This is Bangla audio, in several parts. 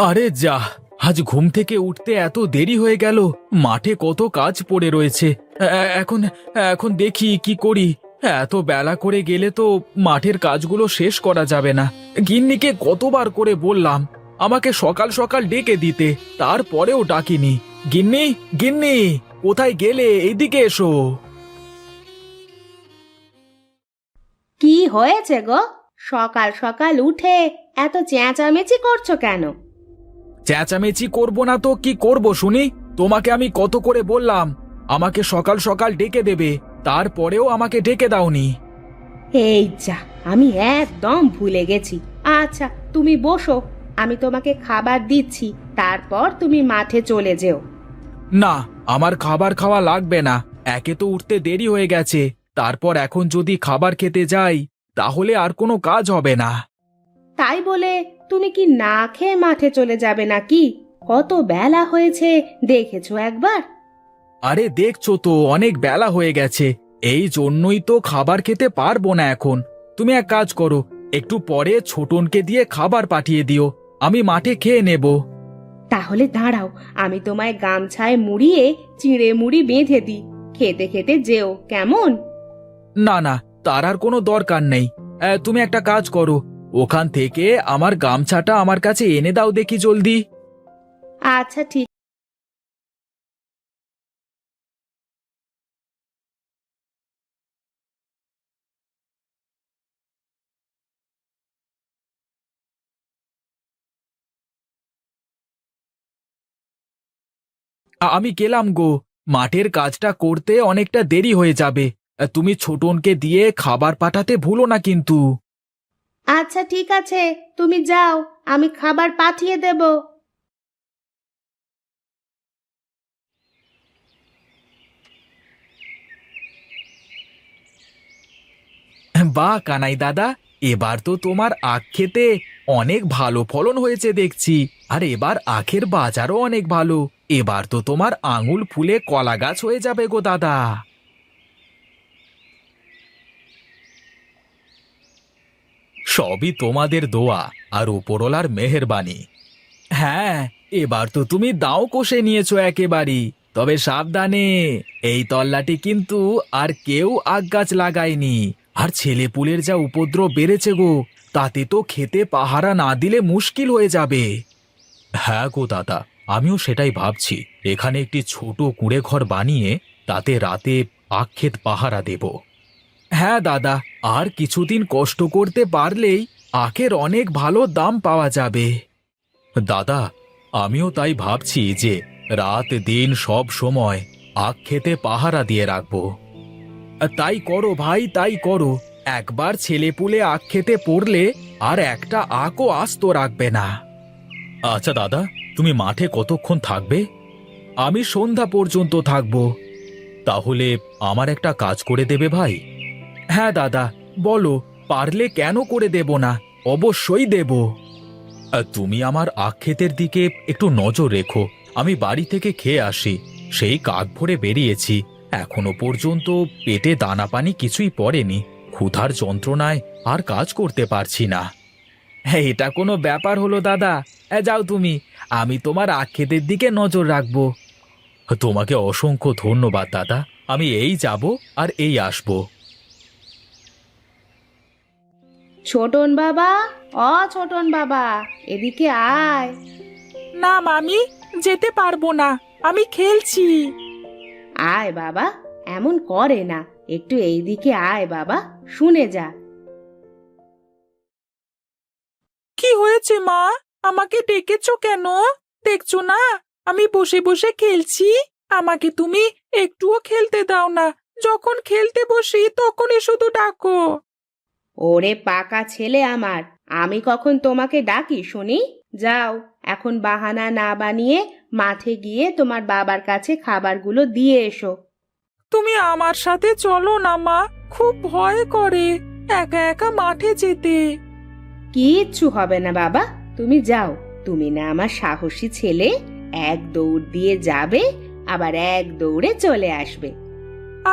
আরে যা, আজ ঘুম থেকে উঠতে এত দেরি হয়ে গেল। মাঠে কত কাজ পড়ে রয়েছে। এখন এখন দেখি কি করি। এত বেলা করে গেলে তো মাঠের কাজগুলো শেষ করা যাবে না। গিন্নিকে কতবার করে বললাম আমাকে সকাল সকাল ডেকে দিতে, তারপরেও ডাকিনি। গিন্নি, গিন্নি, কোথায় গেলে? এইদিকে এসো। কি হয়েছে গো? সকাল সকাল উঠে এত চেঁচামেচি করছো কেন? চেঁচামেচি করব না তো কি করব শুনি? তোমাকে আমি কত করে বললাম আমাকে সকাল সকাল ডেকে দেবে, তারপরেও আমাকে ডেকে দাওনি। এই যা, আমি একদম ভুলে গেছি। আচ্ছা, তুমি বসো, আমি তোমাকে খাবার দিচ্ছি, তারপর তুমি মাঠে চলে যেও। না, আমার খাবার খাওয়া লাগবে না। একে তো উঠতে দেরি হয়ে গেছে, তারপর এখন যদি খাবার খেতে যাই তাহলে আর কোনো কাজ হবে না। তাই বলে তুমি কি না খেয়ে মাঠে চলে যাবে নাকি? কত বেলা হয়েছে দেখেছো একবার? আরে দেখছো তো অনেক বেলা হয়ে গেছে, এই জন্যই তো খাবার খেতে পারবো না এখন। তুমি এক কাজ করো, একটু পরে ছোটনকে দিয়ে খাবার পাঠিয়ে দিও, আমি মাঠে খেয়ে নেব। তাহলে দাঁড়াও, আমি তোমায় গামছায় মুড়িয়ে চিঁড়ে মুড়ি বেঁধে দিই, খেতে খেতে যেও কেমন? না না, তার আর কোনো দরকার নেই। তুমি একটা কাজ করো, ওখান থেকে আমার গামছাটা আমার কাছে এনে দাও দেখি জলদি। আচ্ছা ঠিক। আমি গেলাম গো, মাঠের কাজটা করতে অনেকটা দেরি হয়ে যাবে। তুমি ছোটনকে দিয়ে খাবার পাঠাতে ভুলো না কিন্তু। আচ্ছা ঠিক আছে, তুমি যাও, আমি খাবার পাঠিয়ে দেব। বাহ কানাই দাদা, এবার তো তোমার আখ খেতে অনেক ভালো ফলন হয়েছে দেখছি। আর এবার আখের বাজারও অনেক ভালো। এবার তো তোমার আঙুল ফুলে কলা গাছ হয়ে যাবে গো দাদা। সবই তোমাদের দোয়া আর উপরওয়ালার মেহেরবানি। হ্যাঁ, এবার তো তুমি দাও কষে নিয়েছো একেবারেই। তবে সাবধানে, এই তল্লাটি কিন্তু আর কেউ আগ গাছ লাগায়নি। আর ছেলেপুলের যা উপদ্রব বেড়েছে গো, তাতে তো খেতে পাহারা না দিলে মুশকিল হয়ে যাবে। হ্যাঁ গো দাদা, আমিও সেটাই ভাবছি। এখানে একটি ছোট কুঁড়ে ঘর বানিয়ে তাতে রাতে আখ ক্ষেত পাহারা দেব। হ্যাঁ দাদা, আর কিছুদিন কষ্ট করতে পারলেই আখের অনেক ভালো দাম পাওয়া যাবে। দাদা, আমিও তাই ভাবছি যে রাত দিন সব সময় আখ খেতে পাহারা দিয়ে রাখবো। তাই করো ভাই, তাই করো। একবার ছেলেপুলে আখ খেতে পড়লে আর একটা আখও আস্ত রাখবে না। আচ্ছা দাদা, তুমি মাঠে কতক্ষণ থাকবে? আমি সন্ধ্যা পর্যন্ত থাকবো। তাহলে আমার একটা কাজ করে দেবে ভাই? হ্যাঁ দাদা, বলো, পারলে কেন করে দেব না, অবশ্যই দেব। তুমি আমার আখ ক্ষেতের দিকে একটু নজর রেখো। আমি বাড়ি থেকে খেয়ে আসি, সেই কাক ভরে বেরিয়েছি। এখনো পর্যন্ত পেটে দানা পানি কিছুই পড়েনি। ক্ষুধার যন্ত্রণায় আর কাজ করতে পারছি না। হ্যাঁ, এটা কোনো ব্যাপার হলো দাদা? যাও তুমি, আমি তোমার আখ ক্ষেতের দিকে নজর রাখবো। তোমাকে অসংখ্য ধন্যবাদ দাদা, আমি এই যাব আর এই আসবো। ছোটন বাবা, ছোটন বাবা, এদিকে আয়। না মামি, যেতে পারবো না, আমি খেলছি। আয় বাবা, এমন করে না, একটু এইদিকে আয় বাবা, শুনে যা। কি হয়েছে মা? আমাকে ডেকেছো কেন? দেখছো না আমি বসে বসে খেলছি? আমাকে তুমি একটুও খেলতে দাও না। যখন খেলতে বসি তখনই শুধু ডাকো। ওরে পাকা ছেলে আমার, আমি কখন তোমাকে ডাকি শুনি? যাও, এখন বাহানা না বানিয়ে মাঠে গিয়ে তোমার বাবার কাছে খাবারগুলো দিয়ে এসো। তুমি আমার সাথে চলো না মা, খুব ভয় করে একা একা মাঠে যেতে। কিচ্ছু হবে না বাবা, তুমি যাও। তুমি না আমার সাহসী ছেলে, এক দৌড় দিয়ে যাবে, আবার এক দৌড়ে চলে আসবে।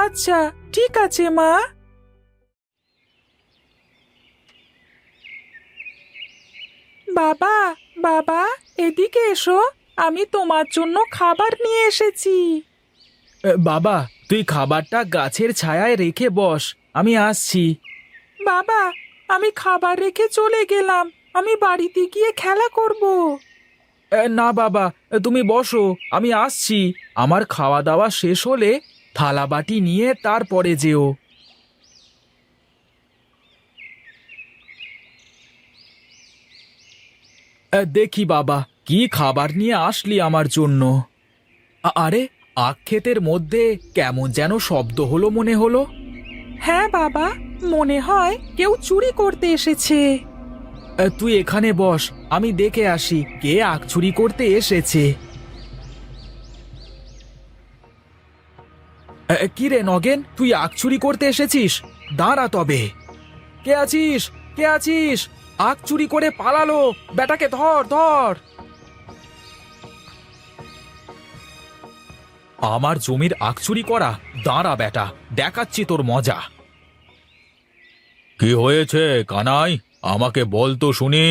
আচ্ছা ঠিক আছে মা। বাবা, বাবা, এদিকে এসো, আমি তোমার জন্য খাবার নিয়ে এসেছি। বাবা, তুই খাবারটা গাছের ছায়ায় রেখে বস, আমি আসছি। বাবা, আমি খাবার রেখে চলে গেলাম, আমি বাড়িতে গিয়ে খেলা করব। না বাবা, তুমি বসো, আমি আসছি। আমার খাওয়া দাওয়া শেষ হলে থালা বাটি নিয়ে তারপরে যেও। দেখি বাবা, কি খাবার নিয়ে আসলি আমার জন্য? আরে, আখ ক্ষেতের মধ্যে কেমন যেন শব্দ হলো মনে হলো। হ্যাঁ বাবা, মনে হয় কেউ চুরি করতে এসেছে। তুই এখানে বস, আমি দেখে আসি কে আখ চুরি করতে এসেছে। কি রে নগেন, তুই আখ চুরি করতে এসেছিস? দাঁড়া তবে। কে আছিস? কে আছিস? আখ চুরি করে পালালো, বেটাকে ধর ধর। আমার জমির আখ চুরি করা? দাঁড়া বেটা, দেখাচ্ছি তোর মজা। কি হয়েছে কানাই, আমাকে বল তো শুনি।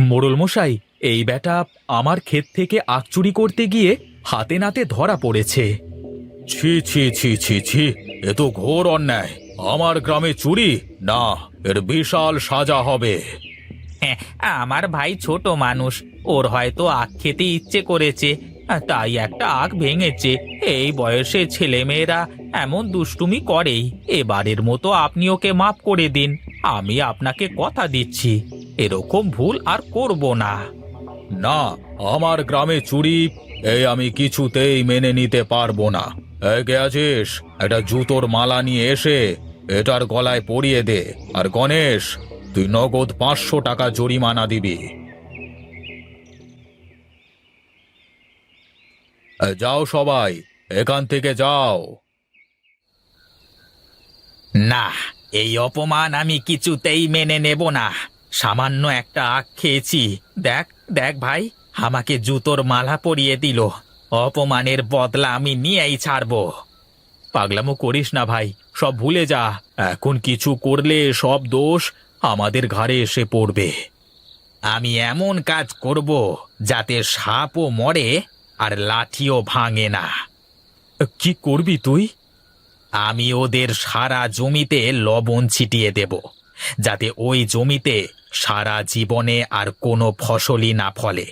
মোড়ল মশাই, এই বেটা আমার ক্ষেত থেকে আখ চুরি করতে গিয়ে হাতে নাতে ধরা পড়েছে। ছি ছি ছি ছি ছি, এ তো ঘোর অন্যায়। আমার গ্রামে চুরি? না, এর বিশাল সাজা হবে। আমার ভাই ছোট মানুষ, ওর হয়তো আখ খেতে ইচ্ছে করেছে, তাই একটা আখ ভেঙেছে। এই বয়সে ছেলেমেয়েরা এমন দুষ্টুমি করেই। এবারের মতো আপনি ওকে মাফ করে দিন। আমি আপনাকে কথা দিচ্ছি, এরকম ভুল আর করব না। না, আমার গ্রামে চুরি এই আমি কিছুতেই মেনে নিতে পারবো না। কে আছিস? একটা জুতোর মালা নিয়ে এসে এটার গলায় পরিয়ে দে। আর গণেশ, তুই নগদ 500 টাকা জরিমানা দিবি। যাও সবাই, এখান থেকে যাও। না, এই অপমান আমি কিছুতেই মেনে নেব না। সামান্য একটা আখ খেয়েছি, দেখ দেখ ভাই, আমাকে জুতোর মালা পরিয়ে দিল। অপমানের বদলা আমি নিয়েই ছাড়বো। পাগলামো করিস না ভাই, সব ভুলে যা। এখন কিছু করলে সব দোষ আমাদের ঘাড়ে এসে পড়বে। আমি এমন কাজ করব যাতে সাপও মরে আর লাঠিও ভাঙে না। কি করবি তুই? আমি ওদের সারা জমিতে লবণ ছিটিয়ে দেব, যাতে ওই জমিতে সারা জীবনে আর কোনো ফসলই না ফলে।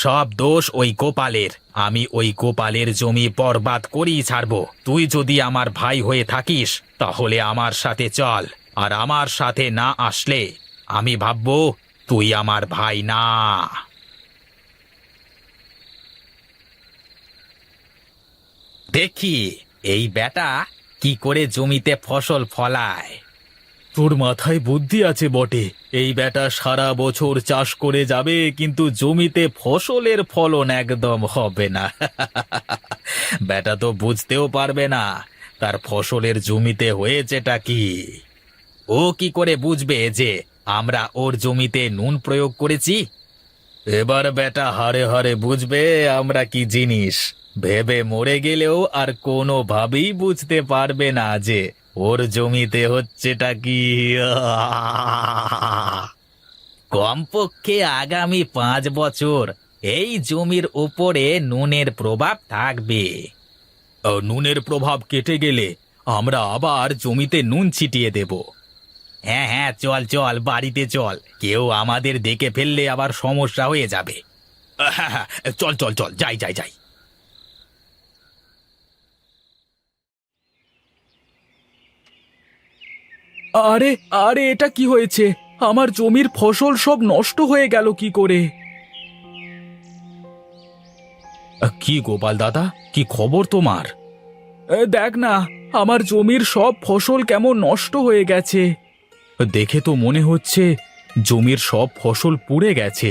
সব দোষ ওই গোপালের। আমি ওই গোপালের জমি বরবাদ করেই ছাড়ব। তুই যদি আমার ভাই হয়ে থাকিস তাহলে আমার সাথে চল, আর আমার সাথে না আসলে আমি ভাববো তুই আমার ভাই না। দেখি এই বেটা কি করে জমিতে ফসল ফলায়। তোর মাথায় বুদ্ধি আছে বটে। এই বেটা সারা বছর চাষ করে যাবে, কিন্তু জমিতে ফসলের ফলন একদম হবে না। বেটা তো বুঝতেও পারবে না তার ফসলের জমিতে হয়েছেটা কি। ও কি করে বুঝবে যে আমরা ওর জমিতে নুন প্রয়োগ করেছি? এবার বেটা হারে হারে বুঝবে আমরা কি জিনিস। ভেবে মরে গেলেও আর কোনোভাবেই বুঝতে পারবে না যে ওর জমিতে হচ্ছেটা কি। কমপক্ষে আগামী 5 বছর এই জমির উপরে নুনের প্রভাব থাকবে। নুনের প্রভাব কেটে গেলে আমরা আবার জমিতে নুন ছিটিয়ে দেব। হ্যাঁ হ্যাঁ, চল চল, বাড়িতে চল। কেউ আমাদের দেখে ফেললে আবার সমস্যা হয়ে যাবে। হ্যাঁ হ্যাঁ, চল চল চল, যাই যাই যাই। আরে আরে, এটা কি হয়েছে? আমার জমির ফসল সব নষ্ট হয়ে গেল কি করে? কি গোপাল দাদা, কি খবর তোমার? দেখ না, আমার জমির সব ফসল কেমন নষ্ট হয়ে গেছে। দেখে তো মনে হচ্ছে জমির সব ফসল পুড়ে গেছে।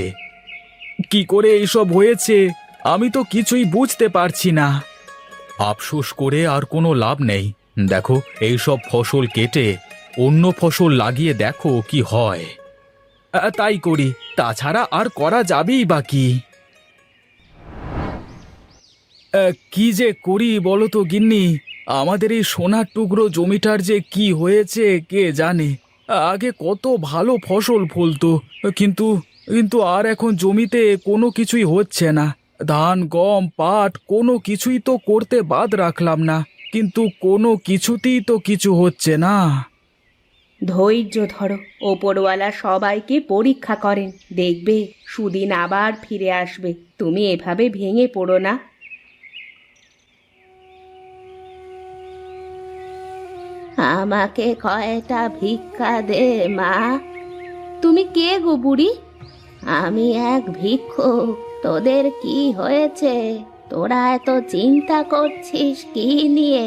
কি করে এইসব হয়েছে আমি তো কিছুই বুঝতে পারছি না। আফসোস করে আর কোনো লাভ নেই। দেখো, এইসব ফসল কেটে অন্য ফসল লাগিয়ে দেখো কি হয়। তাই করি, তাছাড়া আর করা যাবেই বা কি। কি যে করি বলো তো গিন্নি, আমাদের এই সোনার টুকরো জমিটার যে কি হয়েছে কে জানে। আগে কত ভালো ফসল ফলতো, কিন্তু কিন্তু আর এখন জমিতে কোনো কিছুই হচ্ছে না। ধান গম পাট কোনো কিছুই তো করতে বাদ রাখলাম না, কিন্তু কোনো কিছুতেই তো কিছু হচ্ছে না। ধৈর্য ধরো, ওপরওয়ালা সবাইকে পরীক্ষা করেন, দেখবে সুদিন আবার ফিরে আসবে। তুমি এভাবে ভেঙে পড়ো না। আমাকে কয়টা ভিক্ষা দে মা। তুমি কে গো বুড়ি? আমি এক ভিক্ষুক। তোদের কি হয়েছে? তোরা এত চিন্তা করছিস কি নিয়ে?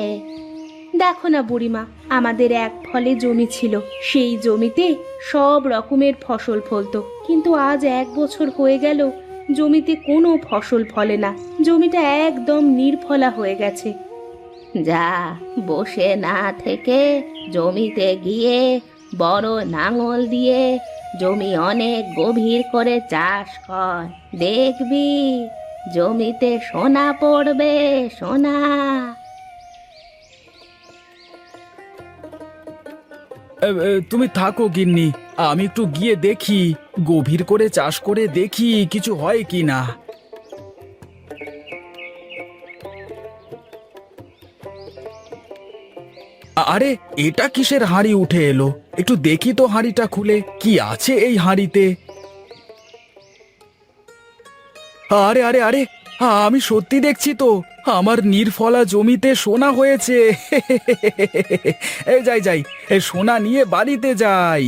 দেখো না বুড়িমা, আমাদের এক ফলে জমি ছিল, সেই জমিতে সব রকমের ফসল ফলতো, কিন্তু আজ 1 বছর হয়ে গেল জমিতে কোনো ফসল ফলে না। জমিটা একদম নির্ফলা হয়ে গেছে। যা, বসে না থেকে জমিতে গিয়ে বড় লাঙল দিয়ে জমি অনেক গভীর করে চাষ কর, দেখবি জমিতে সোনা পড়বে, সোনা। তুমি থাকো গিন্নি, আমি একটু গিয়ে দেখি, গভীর করে চাষ করে দেখি কিছু হয় কি না। আরে, এটা কিসের হাঁড়ি উঠে এলো? একটু দেখি তো হাঁড়িটা খুলে, কি আছে এই হাঁড়িতে। আরে আরে আরে, আমি সত্যি দেখছি তো, আমার নির্ফলা জমিতে সোনা হয়েছে। এই যাই যাই, সোনা নিয়ে বাড়িতে যাই।